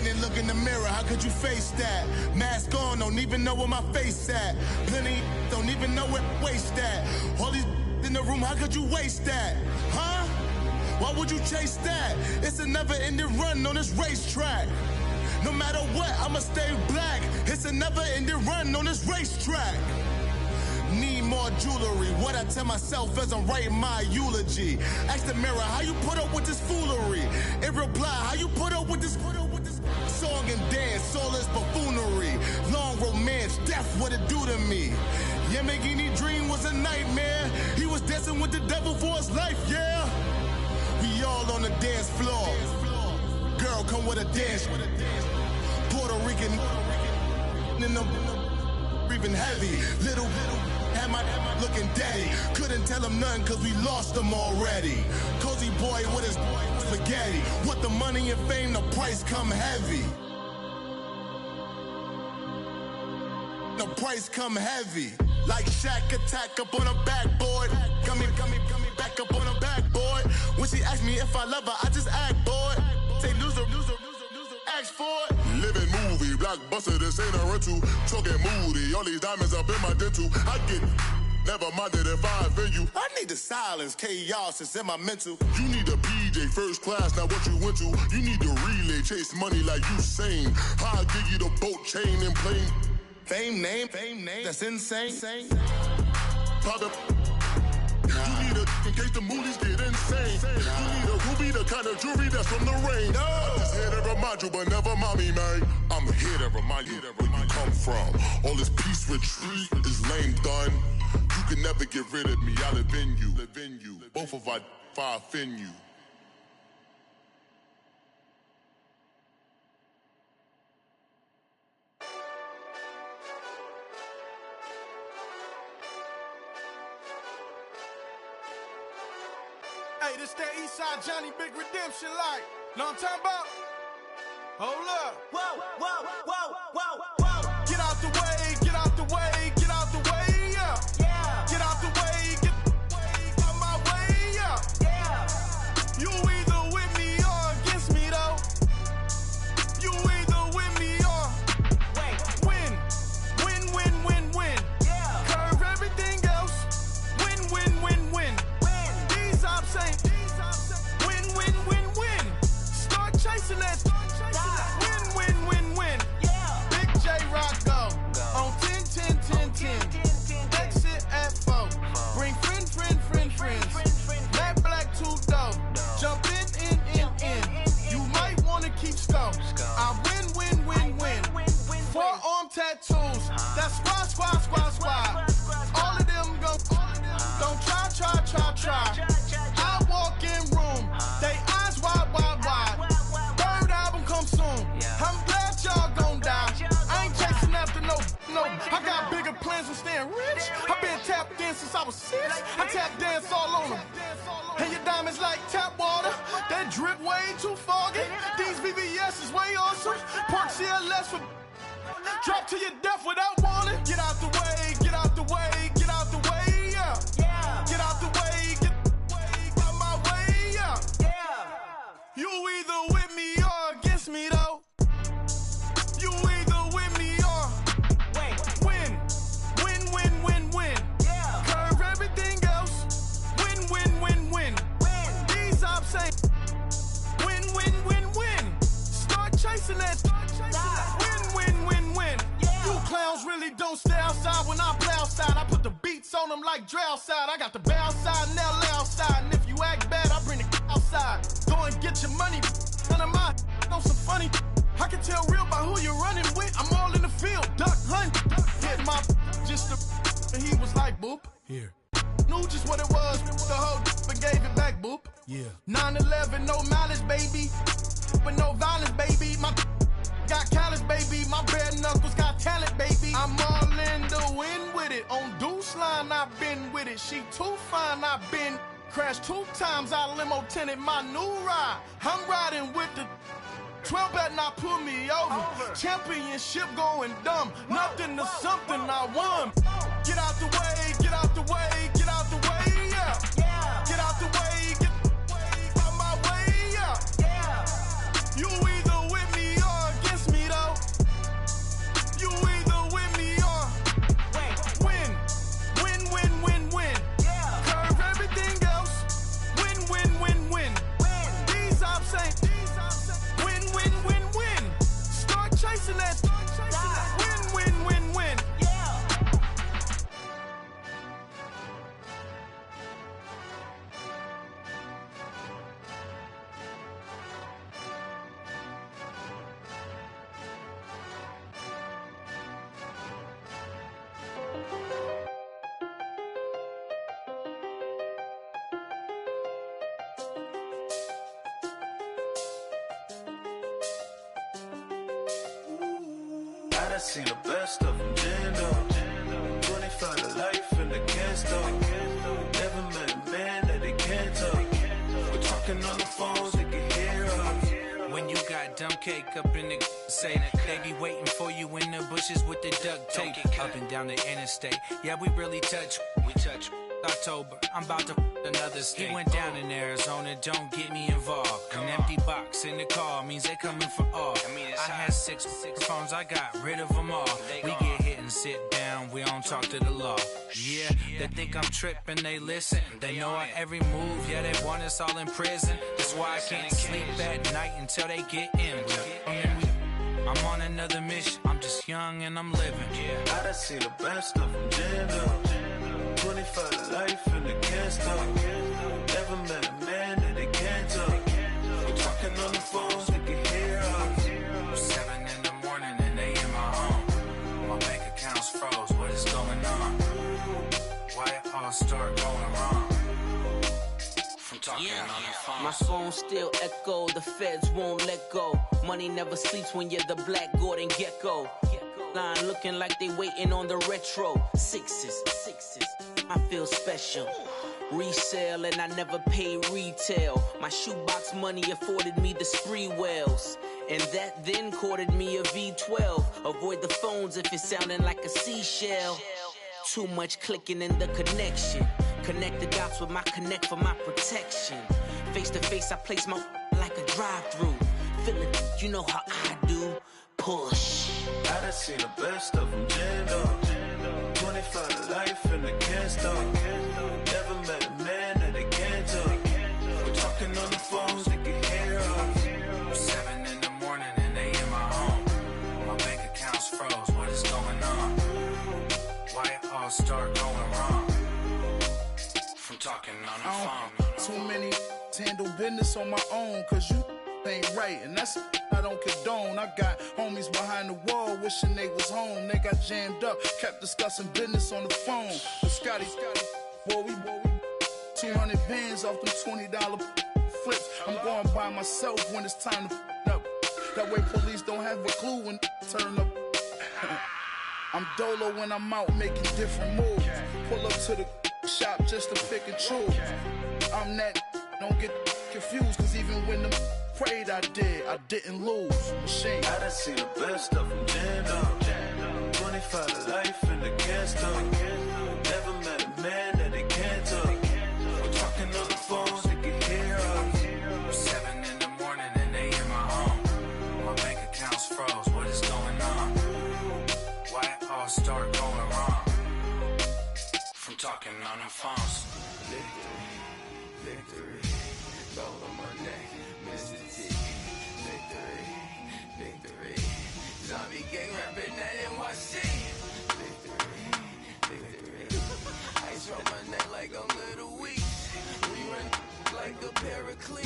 and look in the mirror, how could you face that? Mask on, don't even know where my face at. Plenty don't even know where waste at. All these in the room, how could you waste that? Huh? Why would you chase that? It's a never-ending run on this racetrack. No matter what, I'ma stay black. It's a never-ending run on this racetrack. Need more jewelry. What I tell myself as I'm writing my eulogy. Ask the mirror, how you put up with this foolery? In reply, how you put up with this song and dance, all this buffoonery. Long romance, death, what it do to me? Yamagini dream was a nightmare. He was dancing with the devil for his life, yeah. We all on the dance floor. Girl, come with a dance. Puerto Rican in the breathing heavy. Little had my looking daddy. Couldn't tell him nothing cause we lost him already. Cozy boy with his spaghetti. With the money and fame, the price come heavy. The price come heavy. Like Shaq attack up on a backboard. Coming back up on a backboard. When she asked me if I love her, I just act bored. Say loser, ask for it. Living movie, blockbuster, this ain't a rental. Talking moody, all these diamonds up in my dental. I get never minded if I offend you. I need the silence, chaos is in my mental. You need a PJ, first class, not what you went to. You need the relay, chase money like you sane. I'll give you the boat, chain, and plane. Fame name, that's insane. Pop up. You need a in case the movies get insane. You need a ruby, the kind of jewelry that's from the rain. No. I'm just here to remind you, but never mommy, man. I'm here to remind you where you come from. All this peace retreat is lame done. You can never get rid of me. I live in you. Both of our fire fin you. Hey, this that Eastside Johnny Big Redemption like. Know what I'm talking about? Hold up. Whoa, whoa, whoa, whoa, whoa. Get out the way, get out the way, get out the way, yeah. Yeah. Get out the way, get out my way, yeah. Yeah. You either with me or against me, though. You either with me or win. Yeah. Curve everything else. Win. These ops ain't win. Start chasing that. Win. Yeah. Big J Rock go on 10. Exit at 4. Bring friends. Black 2 dough. Jump in. You might wanna keep scope. I win. Forearm tattoos. That's squad. All of them go. Don't try. I walk in room. They eyes wide. Third album come soon. I'm glad y'all gon' die. I ain't chasing after no. I got bigger plans than staying rich. I been tapped in since I was 6. I tap dance all on them. And your diamonds like tap water. That drip way too foggy. These VVS is way awesome. Park CLS for drop to your death without warning. Get out the way, yeah. Get out the way, get out my way, yeah. You either with me or against me, though. You either with me or win. Yeah. Curve everything else. Win. These ops ain't win. Start chasing that. Win. Yeah. You clowns really don't stay outside when I play outside. I put the beats on them like Dre outside. I got the bow outside and they'll lay outside. And if you act bad, I bring the outside. Go and get your money. None of my on some funny. I can tell real by who you're running with. I'm all in the field, duck hunt. Hit my just and he was like, boop. Here. Knew just what it was. The whole but gave it back, boop. Yeah. 9/11, no malice, baby. With no violence, baby. My got callous, baby. My bare knuckles got talent, baby. I'm all in the wind with it. On Deuce line, I've been with it. She too fine, I've been crashed 2 times. I limo tinted my new ride. I'm riding with the 12 better not pull me over. Championship going dumb. Nothing to something I won. Get out the way, yeah. Get out the way, get out my way, yeah. You either with me or done seen the best of them, Jando. 25 to life in the cast never met a man that they can't talk. We're talking on the phones, they can hear us. When you got dumb cake up in the say that they be waiting for you in the bushes with the duct tape up and down the interstate. Yeah, we really touch. We touch. October, I'm about to another state. He went down in Arizona, don't get me involved. An empty box in the car means they coming for all. I had six phones, I got rid of them all. We get hit and sit down, we don't talk to the law. Yeah, they think I'm tripping, they listen. They know our every move, yeah, they want us all in prison. That's why I can't sleep at night until they get in. I'm on another mission, I'm just young and I'm living. Yeah, I done seen the best of them, Jando. 25 to life in the cast never met a man that they can't talk. We're talking on the phones, they can hear us. 7 in the morning and they in my home. My bank account's froze, what is going on? Why it all start going wrong? From talking on the phone. My phone still echo, the feds won't let go. Money never sleeps when you're the black Gordon Gecko. Line looking like they waiting on the retro. Sixes, I feel special. Resale and I never pay retail. My shoebox money afforded me the spree wells. And that then courted me a V12. Avoid the phones if it's sounding like a seashell. Too much clicking in the connection. Connect the dots with my connect for my protection. Face to face I place my like a drive-through. Feeling, you know how I do. Push. I done seen the best of them, Jando. 25 to life in the cast never met a man that they can't talk. We're talking on the phones, they can hear us. 7 in the morning and they in my home. My bank account's froze, what is going on? Why it all start going wrong? From talking on the phone. Too many handle business on my own, cause you ain't right, and that's I don't condone. I got homies behind the wall wishing they was home. They got jammed up, kept discussing business on the phone. But Scotty, boy, we 200 bands off them $20 flips. I'm going by myself when it's time to up. That way police don't have a clue when turn up. I'm dolo when I'm out making different moves. Pull up to the shop just to pick and choose. I'm that, don't get confused, cause even when them prayed I didn't lose. Machine. I done seen the best of them, Jando. 25 to life in the cast never met a man that they can't talk. We're talking on the phones, they can hear us. 7 in the morning and they in my home. My bank account's froze, what is going on? Why it all start going wrong? From talking on the phones. Victory, gold on my neck, Mr. T. Victory, zombie gang rapping that NYC. Victory, ice on my neck like a little weak. We run like a paraclete.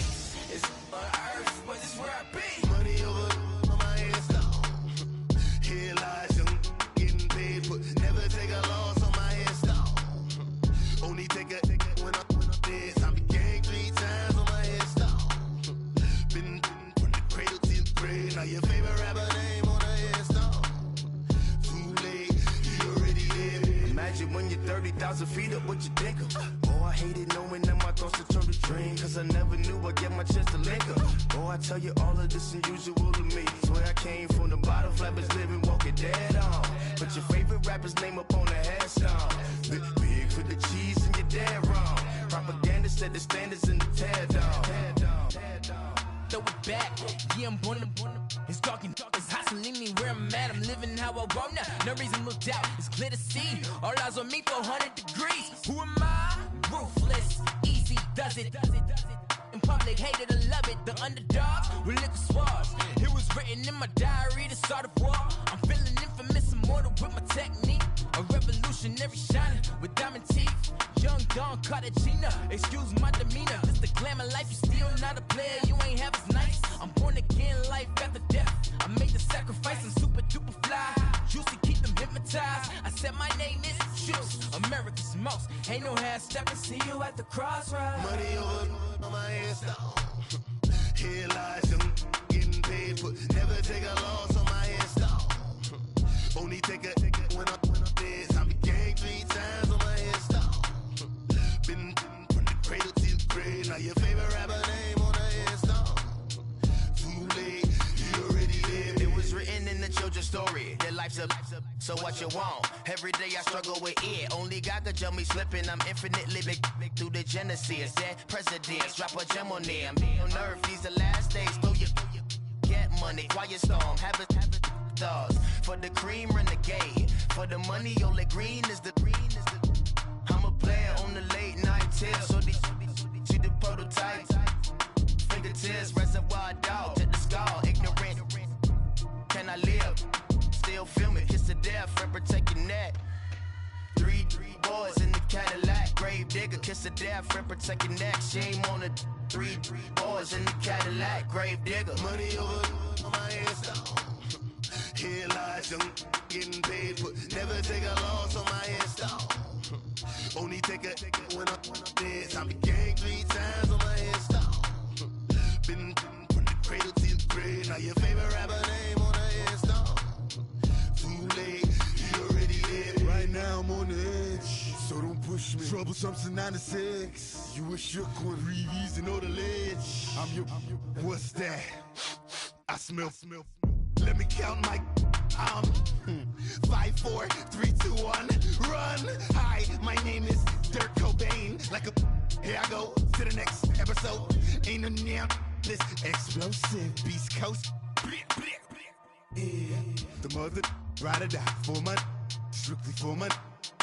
It's on earth, but it's where I be. Money over on my hands down. Here lies young, getting paid, but never take a loss on my hands down. Only take a when I'm dead. Zombie gang 3 times on my head stone. Been from the cradle to the grave. Now your favorite rapper name on a headstone. Too late, you already there. Imagine when you're 30,000 feet up, what you think of? Oh, I hated knowing that my thoughts would turn to dream, cause I never knew I'd get my chance to link up. Oh, I tell you all of this unusual to me. Swear I came from the bottom, flappers living, walking dead on. Put your favorite rapper's name up on the headstone. Big for the cheese and you're dead wrong. Propaganda set the standards in the tear down. Throw it back, yeah, I'm born to. It's talking, it's hustling me where I'm at. I'm living how I want now. No reason to look out, it's clear to see. All eyes on me, 400 degrees. Who am I? Ruthless, easy, does it. In public, hated or love it. The underdogs with liquor swabs. It was written in my diary to start a war. I'm feeling infamous, immortal with my technique. A revolutionary shining with diamond teeth. Young Don Cartagena, excuse my demeanor. This the glamour life, you still not a player, you ain't half as nice. I'm born again, life after death. I made the sacrifice, I'm super duper fly. Used to keep them hypnotized. I said my name is Juice, America's most. Ain't no half stepping, see you at the crossroads. Money over on my hands down. Here lies young, getting paid, but never take a loss on my hands down. Now your favorite rapper name on the headstone. Too late, you already lived. It was written in the children's story. Their life's a so what you want? Every day I struggle with it. Only God could jump me slipping. I'm infinitely big through the Genesis. Dead presidents, drop a gem on them. On earth, these the last days. Throw your get money, quiet storm. Have a thoughts for the cream renegade. For the money, only green is the green is the. I'm a player on the late night tip. So these see the prototype. Fingertips, reservoir dog, check the skull. Ignorant. Can I live? Still film it, kiss to death, friend protect your neck. Three boys in the Cadillac, grave digger, kiss to death, friend protect your neck. Shame on the three boys in the Cadillac, grave digger. Money over on my headstone. Here lies young getting paid, but never take a loss on my headstone. Only take a when I'm dead. Time to gang 3 times on my headstone. Been from the cradle to the grave. Now your favorite rapper name on the headstone. Too late, you already lived. Right now I'm on the edge, so don't push me. Troublesome to 96. You a shook one, breathe and know the ledge. I'm your. What's that? I smell. Let me count my. 5, 4, 3, 2, 1, run. Hi, my name is Dirk Cobain. Like a. Here I go to the next episode. Ain't no damn this explosive Beast Coast. Yeah. The mother ride or die for my. Strictly for my.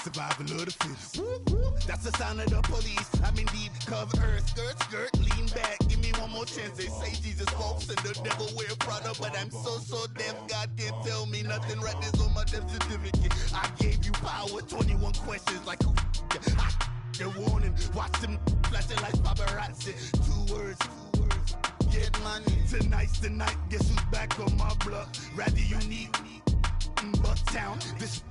Survival of the fittest. That's the sound of the police. I'm in deep cover earth. Skirt, lean back. Give me one more chance. They say Jesus walks and the devil wear Prada, but I'm so deaf. God can't tell me nothing. Right this on my death certificate. I gave you power. 21 questions like who? The warning. Watch them flashing like paparazzi. 2 words. Get money. Tonight's the night. Guess who's back on my block? Rather unique. Bucktown. This.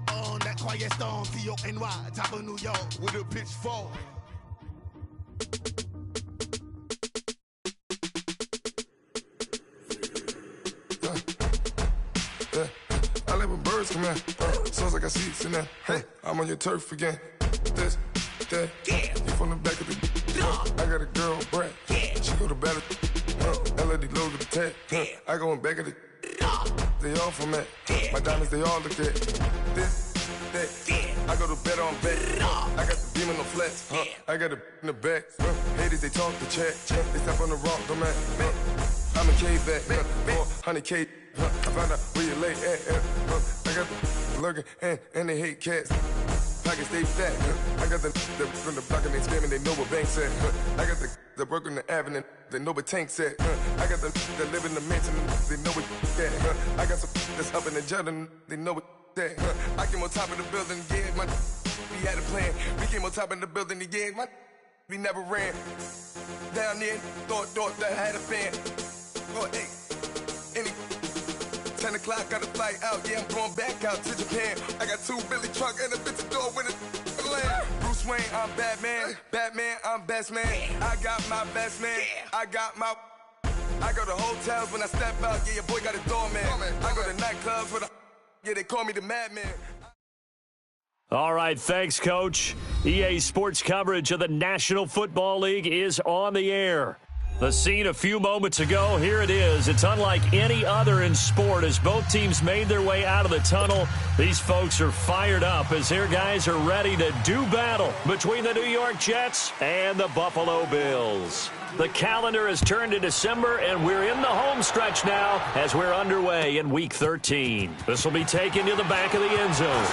On that quiet storm, T-O-N-Y, top of New York, with a pitchfork. I like when birds come in. Sounds like I see seats in there. Hey, I'm on your turf again. This, that, yeah. You from the back of the. I got a girl, Brad. Yeah. She go to battle. LED logo the tag. I go in back of the. They all from that. My diamonds, they all look at this, that. I go to bed on bed. I got the beam on the flats. I got it in the back. Haters, they talk the chat. They step on the rock, the man. I'm a K-back. 400K. I found out where you lay at. I got the lurking and they hate cats. Pockets, they fat. I got the from the block and they scamming, they know what banks at. I got the work on the avenue, they know what tanks at. I got the live in the mansion, they know what that. I got some that's up in the jungle, they know what that. I came on top of the building, yeah, my we had a plan. We came on top of the building, yeah, my we never ran. Down there, thought that had a fan. Oh, hey, any 10 o'clock, got a flight out, yeah, I'm going back out to Japan. I got 2 Billy truck and a bitch door with a land. Bruce Wayne, I'm Batman. Batman, I'm best man. I got my best man. I got my. I go to hotels when I step out, yeah, your boy got a doorman. I go to nightclubs with a. Yeah, they call me the madman. All right, thanks, Coach. EA Sports coverage of the National Football League is on the air. The scene a few moments ago, here it is. It's unlike any other in sport as both teams made their way out of the tunnel. These folks are fired up as their guys are ready to do battle between the New York Jets and the Buffalo Bills. The calendar has turned to December, and we're in the home stretch now as we're underway in Week 13. This will be taken to the back of the end zone.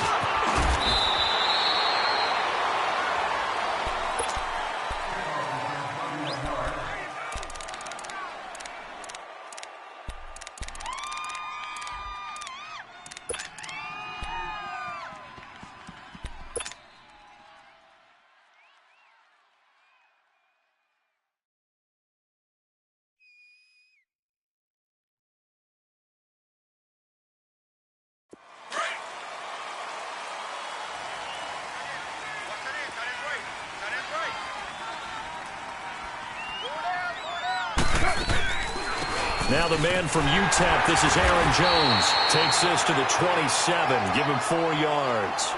Now the man from UTEP, this is Aaron Jones, takes this to the 27, give him 4 yards.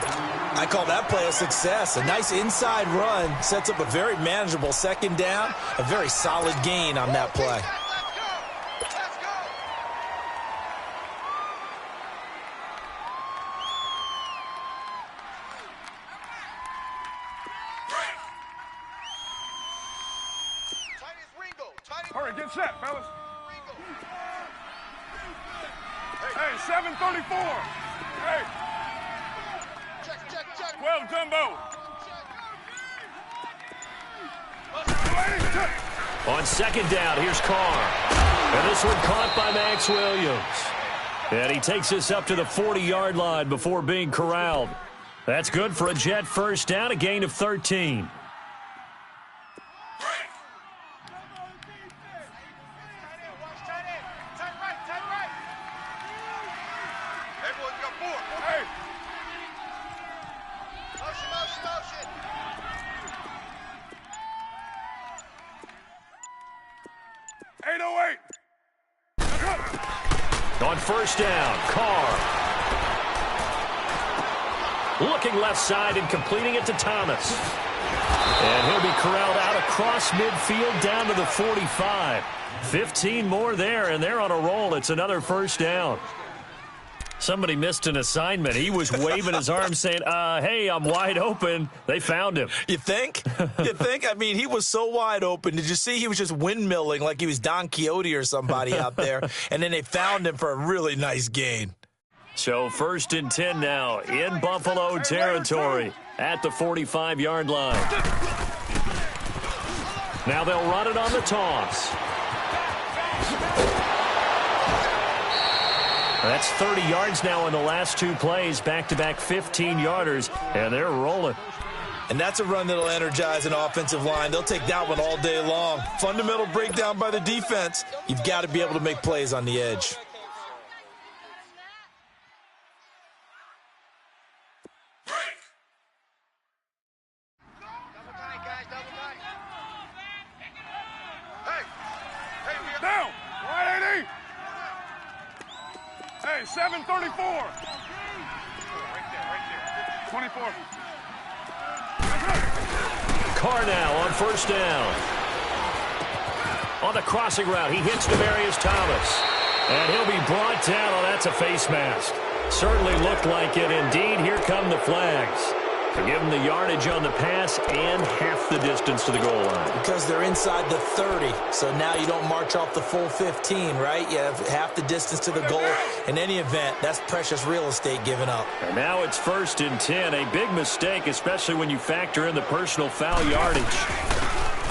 I call that play a success. A nice inside run sets up a very manageable second down, a very solid gain on that play. All right, get set, fellas. Hey, 734. Hey. Check. 12 jumbo. On second down, here's Carr. And this one caught by Max Williams. And he takes us up to the 40-yard line before being corralled. That's good for a Jet first down, a gain of 13. On first down, Carr. Looking left side and completing it to Thomas. And he'll be corralled out across midfield down to the 45. 15 more there, and they're on a roll. It's another first down. Somebody missed an assignment. He was waving his arms saying, hey, I'm wide open. They found him. You think? You think? I mean, he was so wide open. Did you see he was just windmilling like he was Don Quixote or somebody out there? And then they found him for a really nice gain. So 1st and 10 now in Buffalo territory at the 45-yard line. Now they'll run it on the toss. That's 30 yards now in the last two plays, back-to-back 15-yarders, and they're rolling. And that's a run that'll energize an offensive line. They'll take that one all day long. Fundamental breakdown by the defense. You've got to be able to make plays on the edge. Down! 180! Hey, 734! Right there. 24. Carr now on first down. On the crossing route, he hits Demaryius Thomas. And he'll be brought down. Oh, that's a face mask. Certainly looked like it. Indeed, here come the flags. To give them the yardage on the pass and half the distance to the goal line. Because they're inside the 30, so now you don't march off the full 15, right? You have half the distance to the goal. In any event, that's precious real estate given up. And now it's 1st and 10, a big mistake, especially when you factor in the personal foul yardage.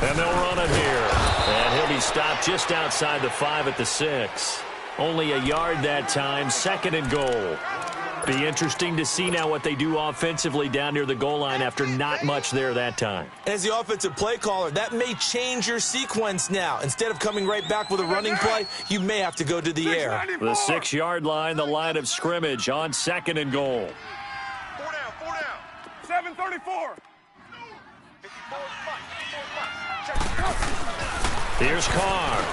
And they'll run it here. And he'll be stopped just outside the 5 at the 6. Only a yard that time, 2nd and goal. Be interesting to see now what they do offensively down near the goal line after not much there that time. As the offensive play caller, that may change your sequence now. Instead of coming right back with a running play, you may have to go to the air. The 6-yard line, the line of scrimmage on 2nd and goal. 4 down. 734. Here's Carr.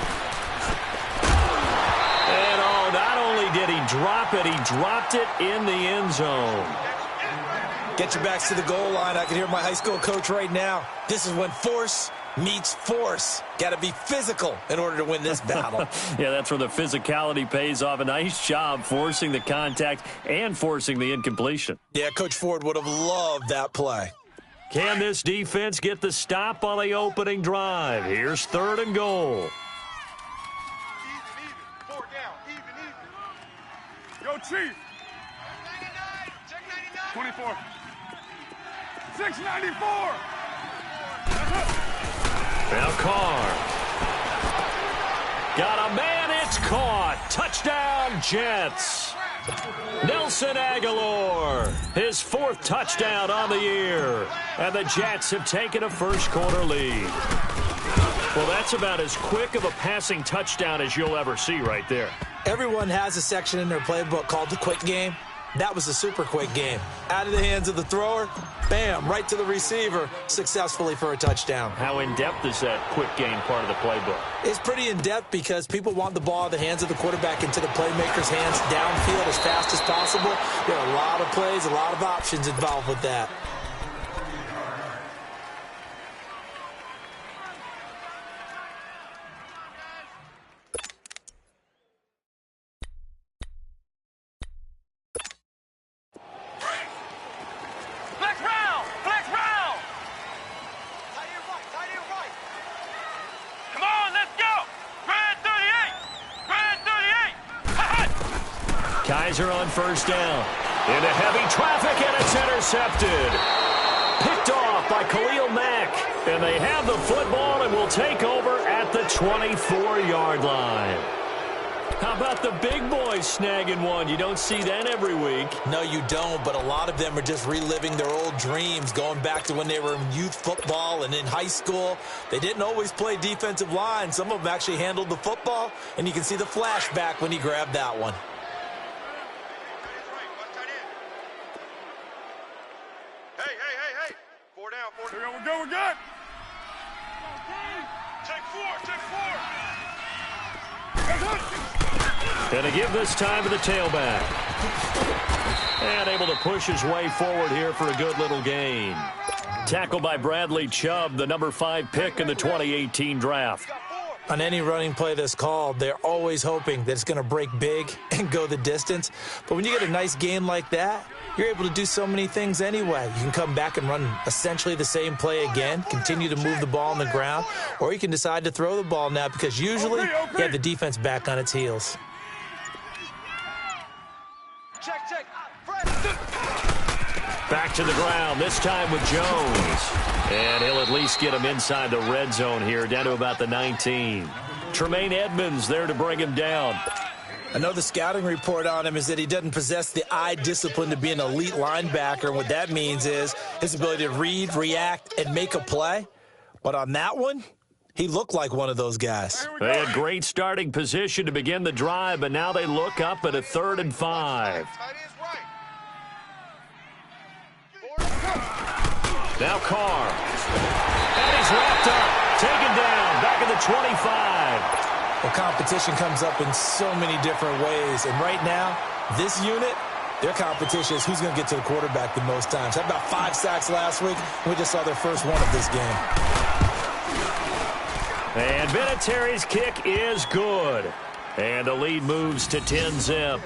And not only did he drop it, he dropped it in the end zone. Get your backs to the goal line. I can hear my high school coach right now. This is when force meets force. Got to be physical in order to win this battle. Yeah, that's where the physicality pays off. A nice job forcing the contact and forcing the incompletion. Yeah, Coach Ford would have loved that play. Can this defense get the stop on the opening drive? Here's 3rd and goal. Yo, Chief. 24. 694. Now Carr. Got a man, it's caught. Touchdown, Jets. Nelson Aguilar, his 4th touchdown on the year. And the Jets have taken a first-quarter lead. Well, that's about as quick of a passing touchdown as you'll ever see right there. Everyone has a section in their playbook called the quick game. That was a super quick game. Out of the hands of the thrower, bam, right to the receiver, successfully for a touchdown. How in-depth is that quick game part of the playbook? It's pretty in-depth because people want the ball out of the hands of the quarterback into the playmaker's hands downfield as fast as possible. There are a lot of plays, a lot of options involved with that. Kaiser on first down. Into heavy traffic, and it's intercepted. Picked off by Khalil Mack. And they have the football and will take over at the 24-yard line. How about the big boys snagging one? You don't see that every week. No, you don't, but a lot of them are just reliving their old dreams, going back to when they were in youth football and in high school. They didn't always play defensive line. Some of them actually handled the football, and you can see the flashback when he grabbed that one. We're good. Take four. Going to give this time to the tailback. And able to push his way forward here for a good little gain. Tackled by Bradley Chubb, the number 5 pick in the 2018 draft. On any running play that's called, they're always hoping that it's going to break big and go the distance. But when you get a nice gain like that, you're able to do so many things anyway. You can come back and run essentially the same play again, continue to move the ball on the ground, or you can decide to throw the ball now because usually you have the defense back on its heels. Back to the ground, this time with Jones. And he'll at least get him inside the red zone here, down to about the 19. Tremaine Edmonds there to bring him down. I know the scouting report on him is that he doesn't possess the eye discipline to be an elite linebacker. And what that means is his ability to read, react, and make a play. But on that one, he looked like one of those guys. They had great starting position to begin the drive, but now they look up at a 3rd and 5. Now Carr. And he's wrapped up. Taken down. Back at the 25. Well, competition comes up in so many different ways. And right now, this unit, their competition is who's going to get to the quarterback the most times. Had about 5 sacks last week. We just saw their first one of this game. And Vinatieri's kick is good. And the lead moves to 10-zip.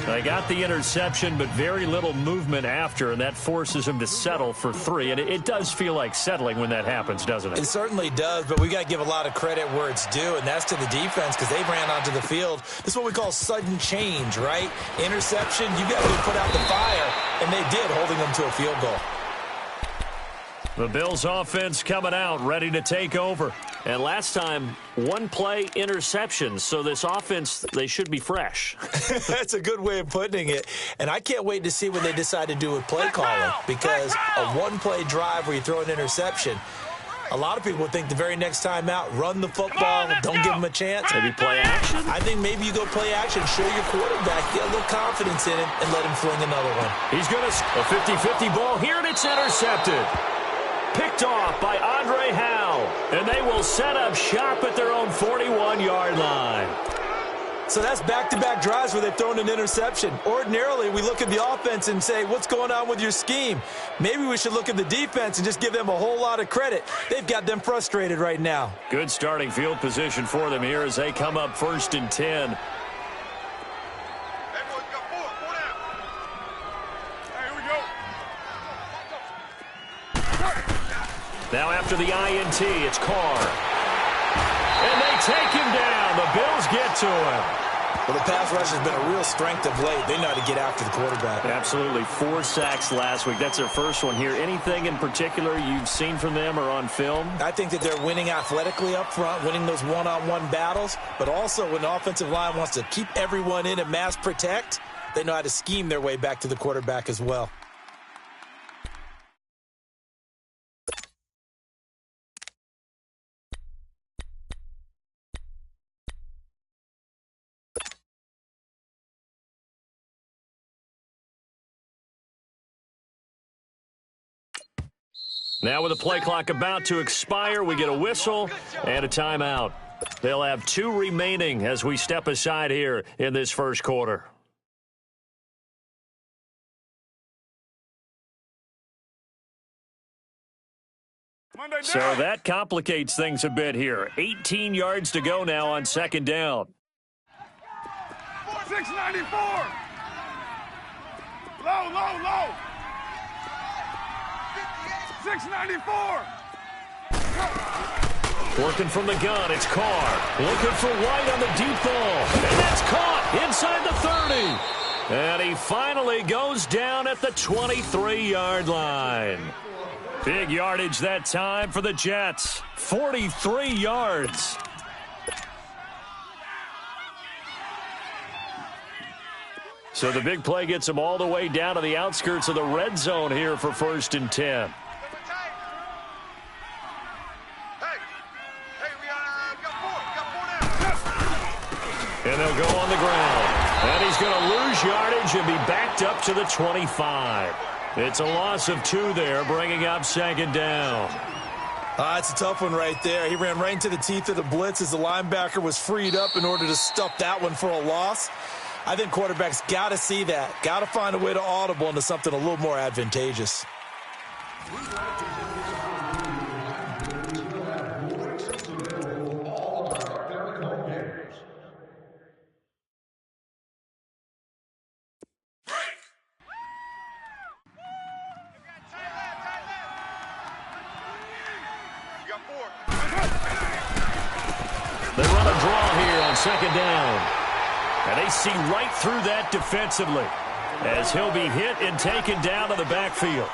They got the interception, but very little movement after, and that forces him to settle for 3. And it does feel like settling when that happens, doesn't it? It certainly does, but we got to give a lot of credit where it's due, and that's to the defense because they ran onto the field. This is what we call sudden change, right? Interception, you got to put out the fire, and they did, holding them to a field goal. The Bills offense coming out, ready to take over. And last time, 1-play interception. So this offense, they should be fresh. That's a good way of putting it. And I can't wait to see when they decide to do with play calling. Because a 1-play drive where you throw an interception, a lot of people would think the very next time out, run the football, don't give them a chance. Maybe play action? I think maybe you go play action, show your quarterback, get a little confidence in him, and let him fling another one. He's going to a 50-50 ball here, and it's intercepted. Picked off by Andre Howe, and they will set up shop at their own 41-yard line. So that's back-to-back drives where they've thrown an interception. Ordinarily, we look at the offense and say, what's going on with your scheme? Maybe we should look at the defense and just give them a whole lot of credit. They've got them frustrated right now. Good starting field position for them here as they come up 1st and 10. Now after the INT, it's Carr. And they take him down. The Bills get to him. Well, the pass rush has been a real strength of late. They know how to get after the quarterback. Absolutely. 4 sacks last week. That's their first one here. Anything in particular you've seen from them or on film? I think that they're winning athletically up front, winning those one-on-one battles. But also when the offensive line wants to keep everyone in and mass protect, they know how to scheme their way back to the quarterback as well. Now with the play clock about to expire, we get a whistle and a timeout. They'll have 2 remaining as we step aside here in this first quarter. So that complicates things a bit here. 18 yards to go now on second down. 694. Low, low, low. 694. Working from the gun, it's Carr. Looking for White on the deep ball. And that's caught inside the 30. And he finally goes down at the 23-yard line. Big yardage that time for the Jets. 43 yards. So the big play gets them all the way down to the outskirts of the red zone here for 1st and 10. And they'll go on the ground. And he's going to lose yardage and be backed up to the 25. It's a loss of 2 there, bringing up second down. It's a tough one right there. He ran right into the teeth of the blitz as the linebacker was freed up in order to stuff that one for a loss. I think quarterbacks got to see that. Got to find a way to audible into something a little more advantageous. They run a draw here on second down. And they see right through that defensively as he'll be hit and taken down to the backfield.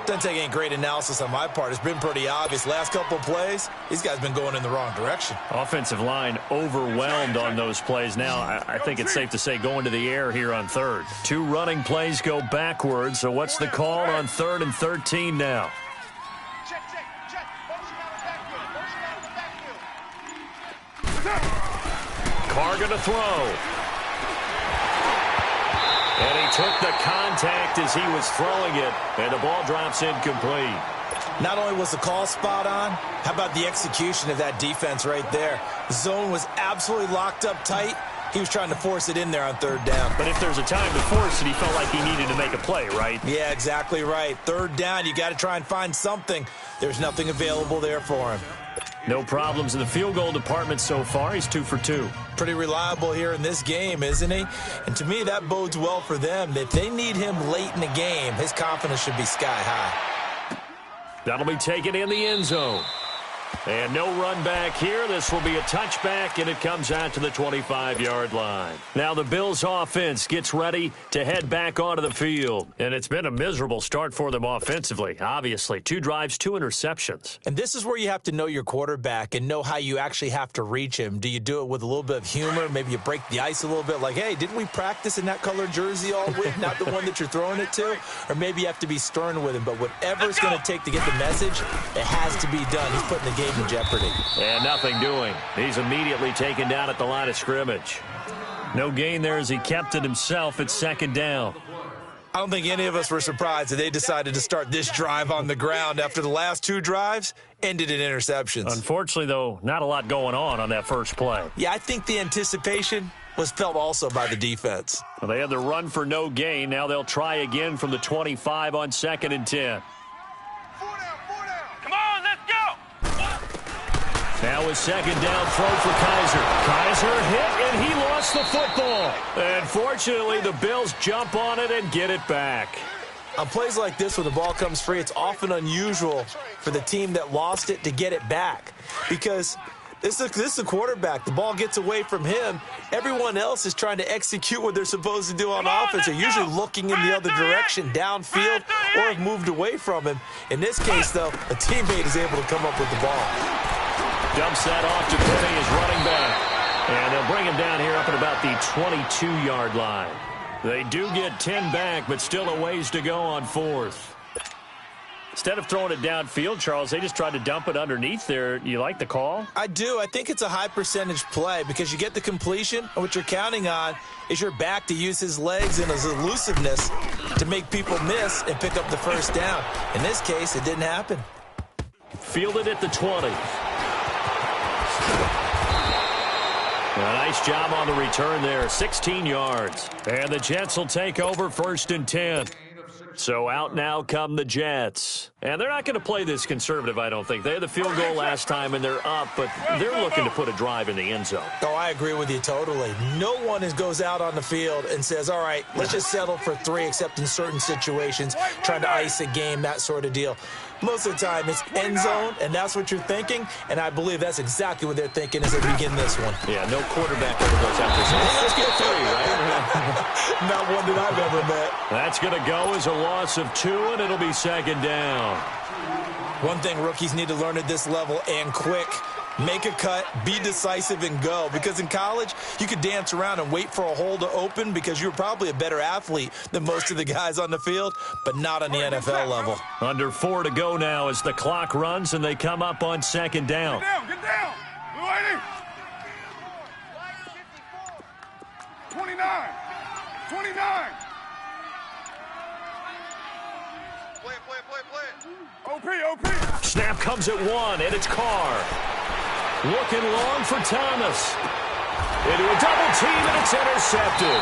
Doesn't take any great analysis on my part. It's been pretty obvious. Last couple of plays, these guys been going in the wrong direction. Offensive line overwhelmed on those plays. Now, I think it's safe to say going to the air here on 3rd. 2 running plays go backwards. So what's the call on 3rd and 13 now? Carr going to throw. And he took the contact as he was throwing it, and the ball drops incomplete. Not only was the call spot on, how about the execution of that defense right there? The zone was absolutely locked up tight. He was trying to force it in there on 3rd down. But if there's a time to force it, he felt like he needed to make a play, right? Yeah, exactly right. 3rd down, you got to try and find something. There's nothing available there for him. No problems in the field goal department so far. He's 2 for 2. Pretty reliable here in this game, isn't he? And to me, that bodes well for them. If they need him late in the game, his confidence should be sky high. That'll be taken in the end zone. And no run back here. This will be a touchback, and it comes out to the 25-yard line. Now the Bills' offense gets ready to head back onto the field. And it's been a miserable start for them offensively, obviously. 2 drives, 2 interceptions. And this is where you have to know your quarterback and know how you actually have to reach him. Do you do it with a little bit of humor? Maybe you break the ice a little bit, like, hey, didn't we practice in that colored jersey all week, not the one that you're throwing it to? Or maybe you have to be stern with him. But whatever it's going to take to get the message, it has to be done. He's putting the game in jeopardy. And nothing doing. He's immediately taken down at the line of scrimmage. No gain there as he kept it himself at second down. I don't think any of us were surprised that they decided to start this drive on the ground after the last 2 drives ended in interceptions. Unfortunately, though, not a lot going on that first play. Yeah, I think the anticipation was felt also by the defense. Well, they had the run for no gain. Now they'll try again from the 25 on 2nd and 10. Now a second down throw for Kaiser. Kaiser hit, and he lost the football. And fortunately, the Bills jump on it and get it back. On plays like this, when the ball comes free, it's often unusual for the team that lost it to get it back. Because this is a quarterback. The ball gets away from him. Everyone else is trying to execute what they're supposed to do on offense. They're usually looking in the other direction, downfield, or have moved away from him. In this case, though, a teammate is able to come up with the ball. Dumps that off to Penny as running back. And they'll bring him down here up at about the 22-yard line. They do get 10 back, but still a ways to go on 4th. Instead of throwing it downfield, Charles, they just tried to dump it underneath there. You like the call? I do. I think it's a high percentage play because you get the completion, and what you're counting on is your back to use his legs and his elusiveness to make people miss and pick up the first down. In this case, it didn't happen. Fielded at the 20. A nice job on the return there, 16 yards. And the Jets will take over 1st and 10. So out now come the Jets. And they're not going to play this conservative, I don't think. They had the field goal last time, and they're up, but they're looking to put a drive in the end zone. Oh, I agree with you totally. No one goes out on the field and says, all right, let's just settle for 3, except in certain situations, trying to ice a game, that sort of deal. Most of the time, it's end zone, and that's what you're thinking, and I believe that's exactly what they're thinking as they begin this one. Yeah, no quarterback ever goes out there saying, let's get 3, right? Not one that I've ever met. That's going to go as a loss of 2, and it'll be 2nd down. One thing rookies need to learn at this level, and quick, make a cut, be decisive, and go. Because in college, you could dance around and wait for a hole to open because you're probably a better athlete than most of the guys on the field, but not on the NFL level. Under 4 to go now as the clock runs, and they come up on 2nd down. Get down. Blue 80. 29. 29. OP. Snap comes at 1, and it's Carr. Looking long for Thomas. Into a double team, and it's intercepted.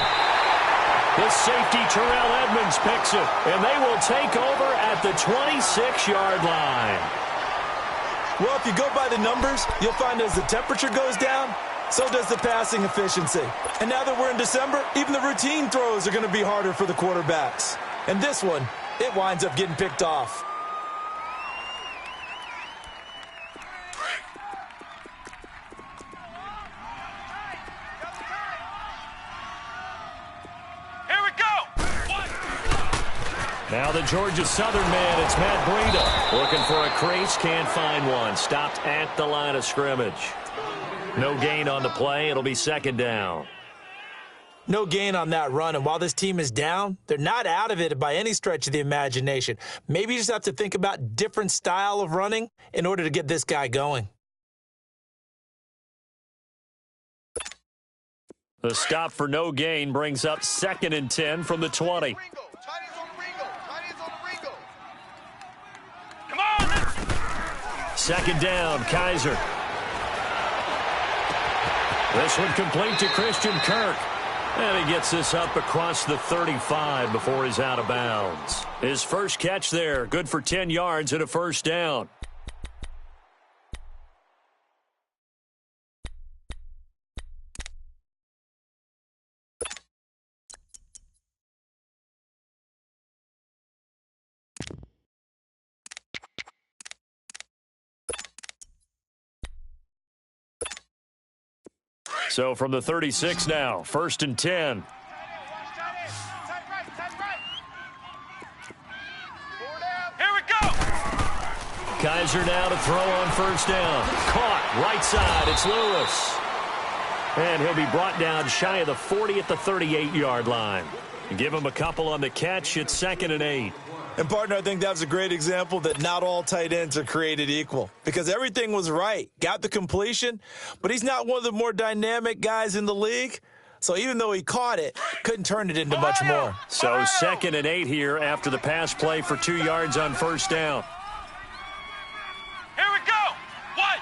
The safety, Terrell Edmonds, picks it, and they will take over at the 26-yard line. Well, if you go by the numbers, you'll find as the temperature goes down, so does the passing efficiency. And now that we're in December, even the routine throws are going to be harder for the quarterbacks. And this one, it winds up getting picked off. Now the Georgia Southern man, it's Matt Breida. Looking for a crease, can't find one. Stopped at the line of scrimmage. No gain on the play. It'll be 2nd down. No gain on that run, and while this team is down, they're not out of it by any stretch of the imagination. Maybe you just have to think about different style of running in order to get this guy going. The stop for no gain brings up 2nd and 10 from the 20. Come on. 2nd down, Kaiser. This one complete to Christian Kirk. And he gets this up across the 35 before he's out of bounds. His first catch there, good for 10 yards and a 1st down. So from the 36 now, 1st and 10. Here we go. Kaiser now to throw on 1st down. Caught, right side, it's Lewis. And he'll be brought down shy of the 40 at the 38-yard line. Give him a couple on the catch, it's 2nd and 8. And, partner, I think that was a great example that not all tight ends are created equal because everything was right. Got the completion, but he's not one of the more dynamic guys in the league. So even though he caught it, couldn't turn it into much more. So 2nd and 8 here after the pass play for 2 yards on 1st down. Here we go. What?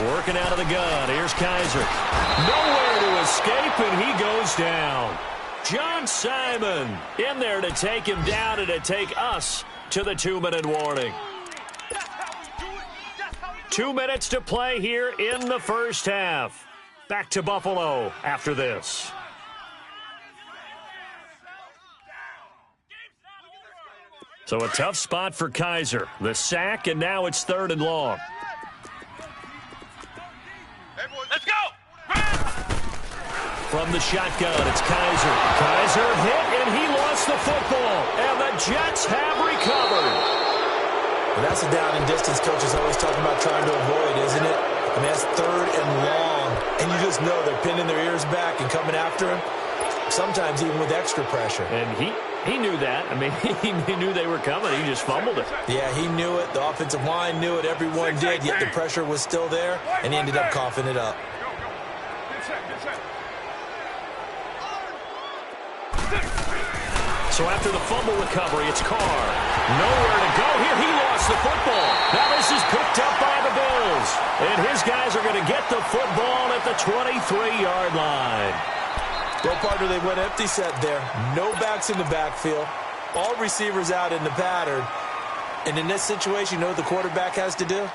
90. Working out of the gun. Here's Kaiser. Nowhere to escape, and he goes down. John Simon in there to take him down and to take us to the 2-minute warning. 2 minutes to play here in the 1st half. Back to Buffalo after this. So a tough spot for Kaiser. The sack, and now it's 3rd and long. Let's go. From the shotgun, it's Kaiser. Kaiser hit, and he lost the football. And the Jets have recovered. Well, that's a down and distance coaches always talking about trying to avoid, isn't it? I mean, that's 3rd and long. And you just know they're pinning their ears back and coming after him, sometimes even with extra pressure. And He knew that. I mean, he knew they were coming. He just fumbled it. Yeah, he knew it. The offensive line knew it. Everyone did, yet the pressure was still there, and he ended up coughing it up. So after the fumble recovery, it's Carr. Nowhere to go here. He lost the football. Now this is picked up by the Bills. And his guys are going to get the football at the 23-yard line. Well, partner, they went empty set there. No backs in the backfield. All receivers out in the pattern. And in this situation, you know what the quarterback has to do?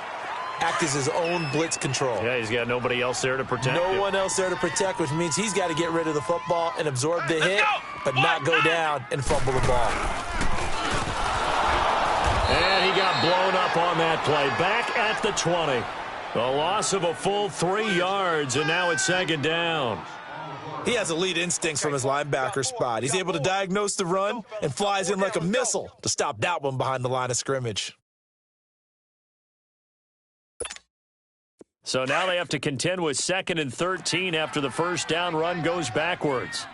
Act as his own blitz control. Yeah, he's got nobody else there to protect him. No one else there to protect, which means he's got to get rid of the football and absorb the hit, but not go down and fumble the ball. And he got blown up on that play. Back at the 20. A loss of a full 3 yards, and now it's second down. He has elite instincts from his linebacker spot. He's able to diagnose the run and flies in like a missile to stop that one behind the line of scrimmage. So now they have to contend with 2nd and 13 after the first down run goes backwards.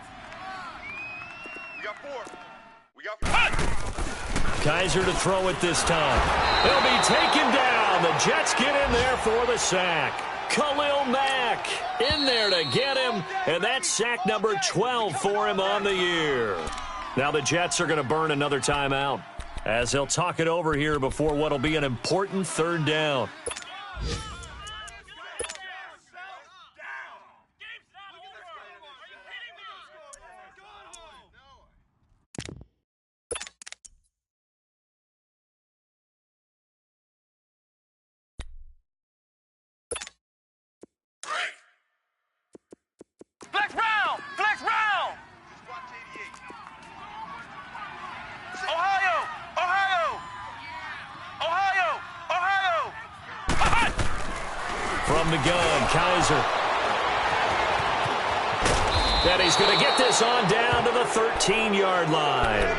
We got 4. Kaiser to throw it this time. He'll be taken down. The Jets get in there for the sack. Khalil Mack in there to get him, and that's sack number 12 for him on the year. Now the Jets are going to burn another timeout as they'll talk it over here before what will be an important third down. Flex round! Ohio! From the gun, Kaiser. And he's going to get this on down to the 13-yard line.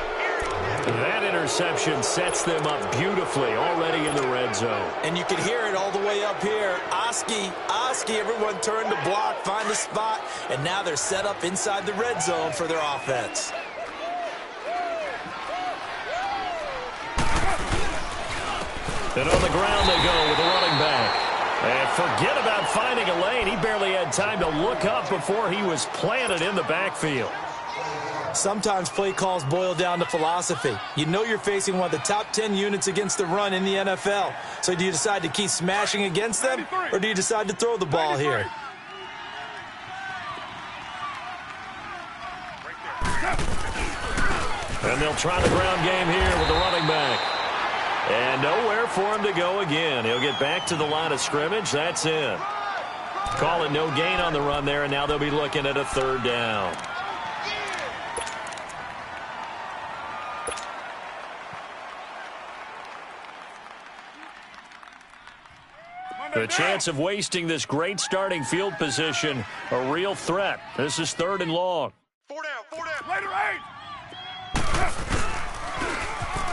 That interception sets them up beautifully already in the red zone. And you can hear it all the way up here. Oski, everyone turned to block, find the spot, and now they're set up inside the red zone for their offense. And on the ground they go with the running back. And forget about finding a lane. He barely had time to look up before he was planted in the backfield. Sometimes play calls boil down to philosophy. You know you're facing one of the top 10 units against the run in the NFL. So do you decide to keep smashing against them, or do you decide to throw the ball here? And they'll try the ground game here with the running back. And nowhere for him to go again. He'll get back to the line of scrimmage. That's it. Call it no gain on the run there, and now they'll be looking at a third down. The chance of wasting this great starting field position, a real threat. This is 3rd and long. 4 down. Later 8.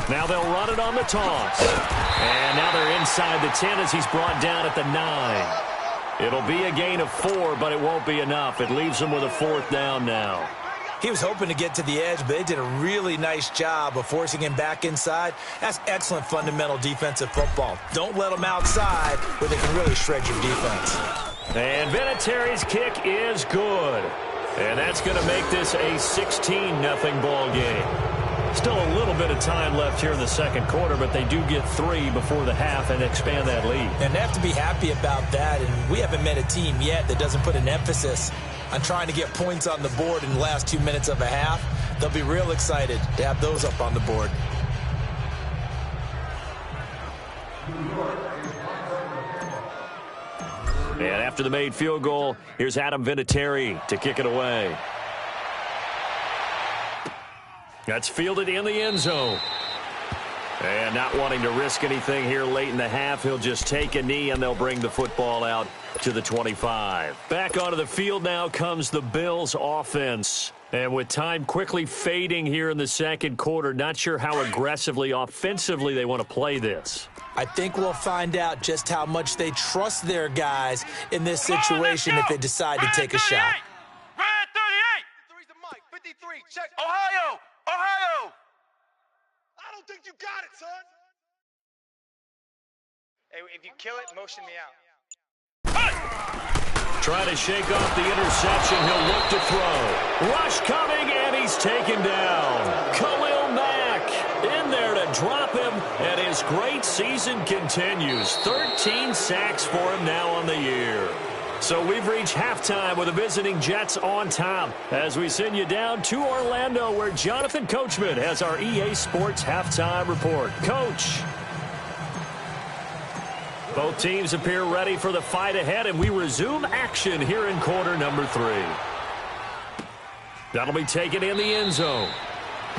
Now they'll run it on the toss. And now they're inside the 10 as he's brought down at the 9. It'll be a gain of 4, but it won't be enough. It leaves them with a 4th down now. He was hoping to get to the edge, but they did a really nice job of forcing him back inside. That's excellent fundamental defensive football. Don't let them outside where they can really shred your defense. And Vinatieri's kick is good. And that's going to make this a 16-0 ball game. Still a little bit of time left here in the second quarter, but they do get 3 before the half and expand that lead. And they have to be happy about that, and we haven't met a team yet that doesn't put an emphasis on trying to get points on the board in the last 2 minutes of a half. They'll be real excited to have those up on the board. And after the made field goal, here's Adam Vinatieri to kick it away. That's fielded in the end zone. And not wanting to risk anything here late in the half, he'll just take a knee and they'll bring the football out to the 25. Back onto the field now comes the Bills offense. And with time quickly fading here in the second quarter, not sure how aggressively, offensively they want to play this. I think we'll find out just how much they trust their guys in this situation if they decide to take a shot. Red 38. 53 check. Ohio. Hey, if you kill it, motion me out. Trying to shake off the interception. He'll look to throw. Rush coming, and he's taken down. Khalil Mack in there to drop him, and his great season continues. 13 sacks for him now on the year. So we've reached halftime with the visiting Jets on top as we send you down to Orlando where Jonathan Coachman has our EA Sports halftime report. Coach. Both teams appear ready for the fight ahead, and we resume action here in quarter number 3. That'll be taken in the end zone.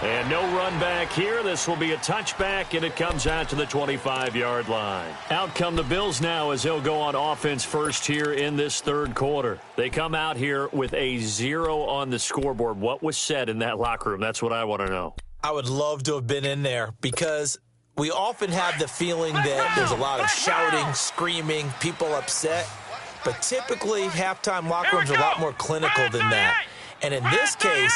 And no run back here. This will be a touchback, and it comes out to the 25-yard line. Out come the Bills now as they'll go on offense first here in this third quarter. They come out here with a 0 on the scoreboard. What was said in that locker room? That's what I want to know. I would love to have been in there because we often have the feeling that there's a lot of shouting, screaming, people upset. But typically, halftime locker rooms are a lot more clinical than that. And in this case,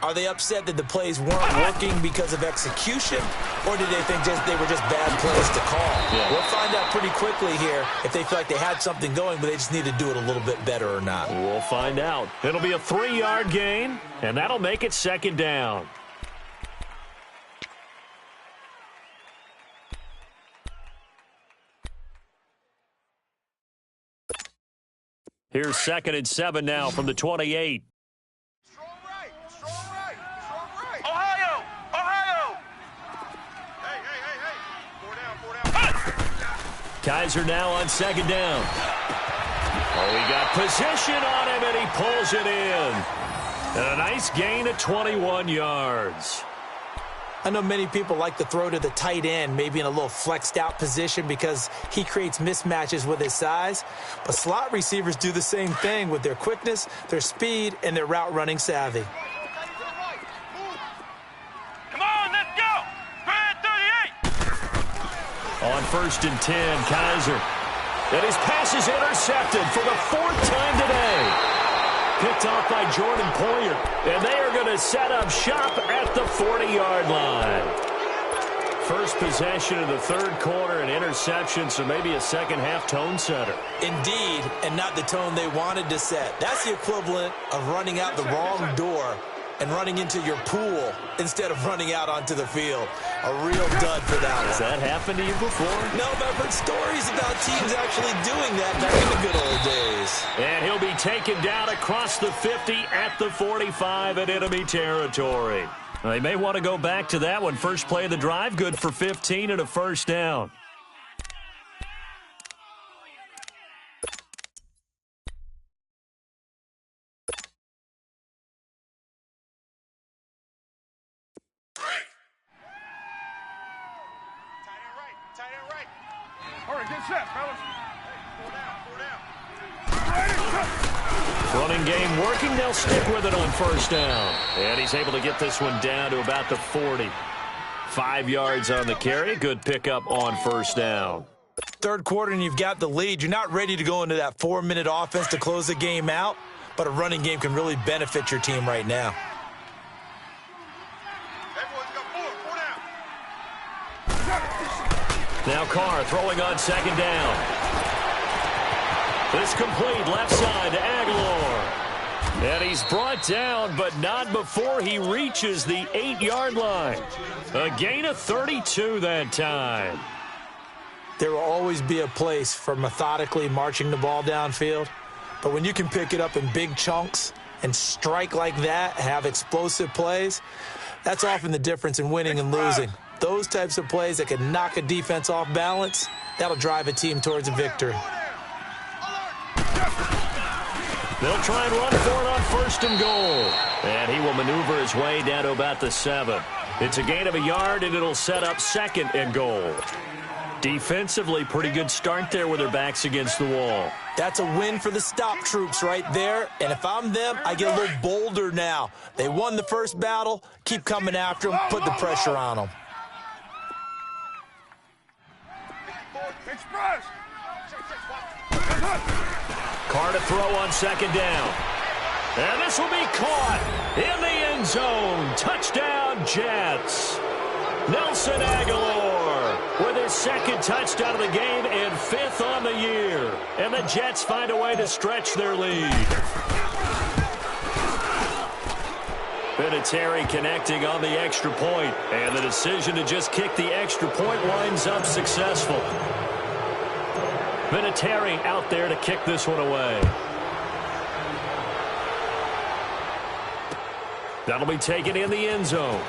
are they upset that the plays weren't working because of execution, or did they think they were just bad plays to call? Yeah. We'll find out pretty quickly here if they feel like they had something going, but they just need to do it a little bit better or not. We'll find out. It'll be a 3-yard gain, and that'll make it second down. Here's 2nd and 7 now from the 28. Strong right, strong right, strong right. Ohio, Ohio. Hey. 4 down. Kaiser now on 2nd down. Oh, he got position on him, and he pulls it in. And a nice gain of 21 yards. I know many people like to throw to the tight end, maybe in a little flexed out position because he creates mismatches with his size. But slot receivers do the same thing with their quickness, their speed, and their route running savvy. Come on, let's go. 38. On 1st and 10, Kaiser. And his pass is intercepted for the 4th time today. Picked off by Jordan Poyer. And they are going to set up shop at the 40-yard line. First possession of the third quarter, an interception, so maybe a second-half tone setter. Indeed, and not the tone they wanted to set. That's the equivalent of running out the wrong door and running into your pool instead of running out onto the field. A real dud for that one. Has that happened to you before? No, but I've heard stories about teams actually doing that back in the good old days. And he'll be taken down across the 50 at the 45 at enemy territory. They may want to go back to that one. First play of the drive, good for 15 and a first down. Tight end right. All right, get set, fellas. 4 down. Running game working. They'll stick with it on first down. And he's able to get this one down to about the 40. 5 yards on the carry. Good pickup on first down. Third quarter and you've got the lead. You're not ready to go into that 4-minute offense to close the game out, but a running game can really benefit your team right now. Now Carr throwing on 2nd down. This complete left side to Aguilar. And he's brought down, but not before he reaches the 8-yard line. A gain of 32 that time. There will always be a place for methodically marching the ball downfield. But when you can pick it up in big chunks and strike like that, have explosive plays, that's often the difference in winning and losing. Those types of plays that can knock a defense off balance, that'll drive a team towards a victory. They'll try and run for it on 1st and goal. And he will maneuver his way down to about the 7. It's a gain of a yard, and it'll set up 2nd and goal. Defensively, pretty good start there with their backs against the wall. That's a win for the stop troops right there. And if I'm them, I get a little bolder now. They won the first battle. Keep coming after them. Put the pressure on them. Express. Carr to throw on 2nd down. And this will be caught in the end zone. Touchdown, Jets. Nelson Aguilar with his His second touchdown of the game and 5th on the year. And the Jets find a way to stretch their lead. Vinatieri connecting on the extra point, and the decision to just kick the extra point winds up successful. Vinatieri out there to kick this one away. That'll be taken in the end zone.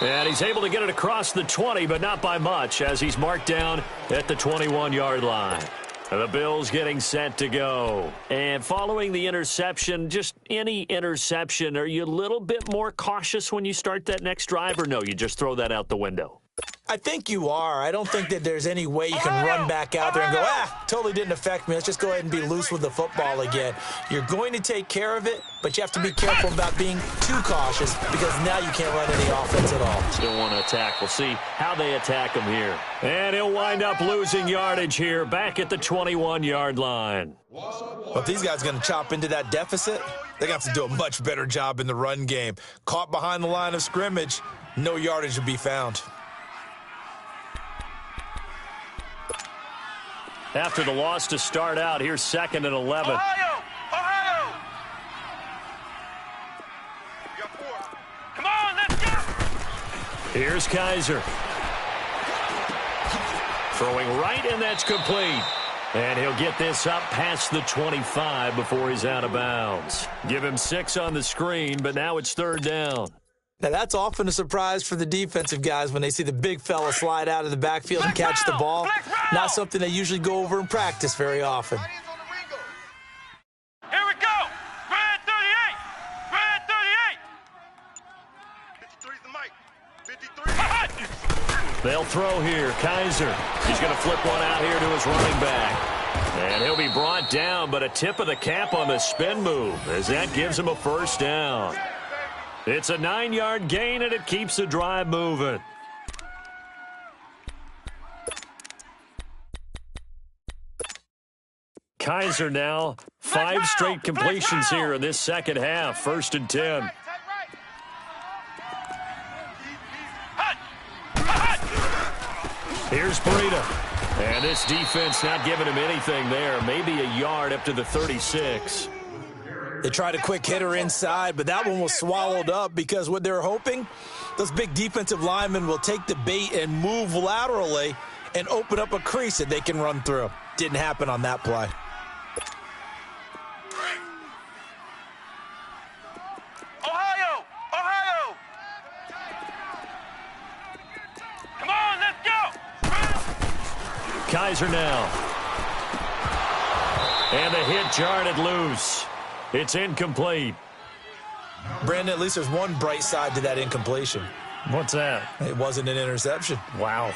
And he's able to get it across the 20, but not by much, as he's marked down at the 21-yard line. The Bills getting set to go. And following the interception, just any interception, are you a little bit more cautious when you start that next drive, or no, you just throw that out the window? I think you are. I don't think that there's any way you can run back out there and go, totally didn't affect me. Let's just go ahead and be loose with the football again. You're going to take care of it, but you have to be careful about being too cautious because now you can't run any offense at all. Still want to attack. We'll see how they attack him here. And he'll wind up losing yardage here back at the 21-yard line. Well, if these guys are going to chop into that deficit, they're going to have to do a much better job in the run game. Caught behind the line of scrimmage, no yardage to be found. After the loss to start out, here's 2nd and 11. Ohio! Ohio! You got 4. Come on, let's go! Here's Kaiser. Throwing right, and that's complete. And he'll get this up past the 25 before he's out of bounds. Give him 6 on the screen, but now it's 3rd down. Now, that's often a surprise for the defensive guys when they see the big fella slide out of the backfield and catch the ball. Not something they usually go over in practice very often. Here we go! Red 38! Red 38! 53's the mic. 53. They'll throw here. Kaiser. He's going to flip one out here to his running back. And he'll be brought down, but a tip of the cap on the spin move as that gives him a 1st down. It's a 9-yard gain, and it keeps the drive moving. Kaiser now, 5 straight completions here in this second half. 1st and 10. Here's Breida. And this defense not giving him anything there. Maybe a yard up to the 36. They tried a quick hitter inside, but that one was swallowed up because what they're hoping, those big defensive linemen will take the bait and move laterally and open up a crease that they can run through. Didn't happen on that play. Ohio! Ohio! Come on, let's go! Kaiser now. And the hit jarred it loose. It's incomplete. Brandon, at least there's one bright side to that incompletion. What's that? It wasn't an interception. Wow.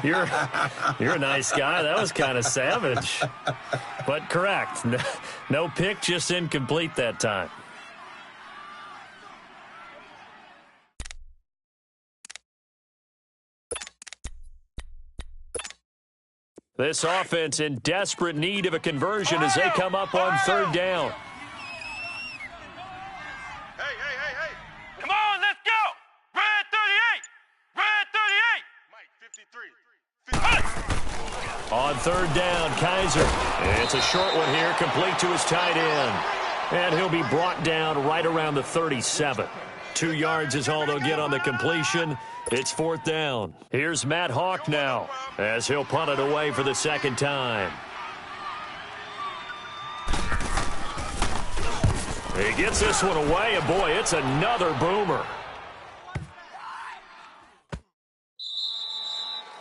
You're a nice guy. That was kind of savage. But correct. No pick, just incomplete that time. This offense in desperate need of a conversion as they come up on 3rd down. Hey. Come on, let's go! Red 38! Red 38! Mike, 53. On 3rd down, Kaiser. It's a short one here, complete to his tight end. And he'll be brought down right around the 37. 2 yards is all they'll get on the completion. It's 4th down. Here's Matt Hawk now as he'll punt it away for the 2nd time. He gets this one away, and boy, it's another boomer.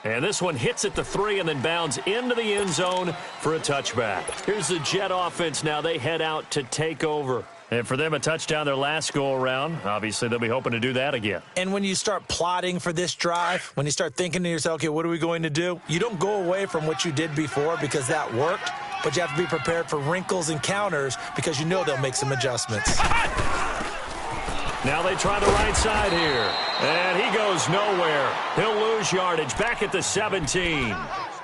And this one hits at the 3 and then bounds into the end zone for a touchback. Here's the Jet offense now. They head out to take over. And for them, a touchdown their last go-around. Obviously, they'll be hoping to do that again. And when you start plotting for this drive, when you start thinking to yourself, okay, what are we going to do? You don't go away from what you did before because that worked, but you have to be prepared for wrinkles and counters because you know they'll make some adjustments. Now they try the right side here. And he goes nowhere. He'll lose yardage back at the 17.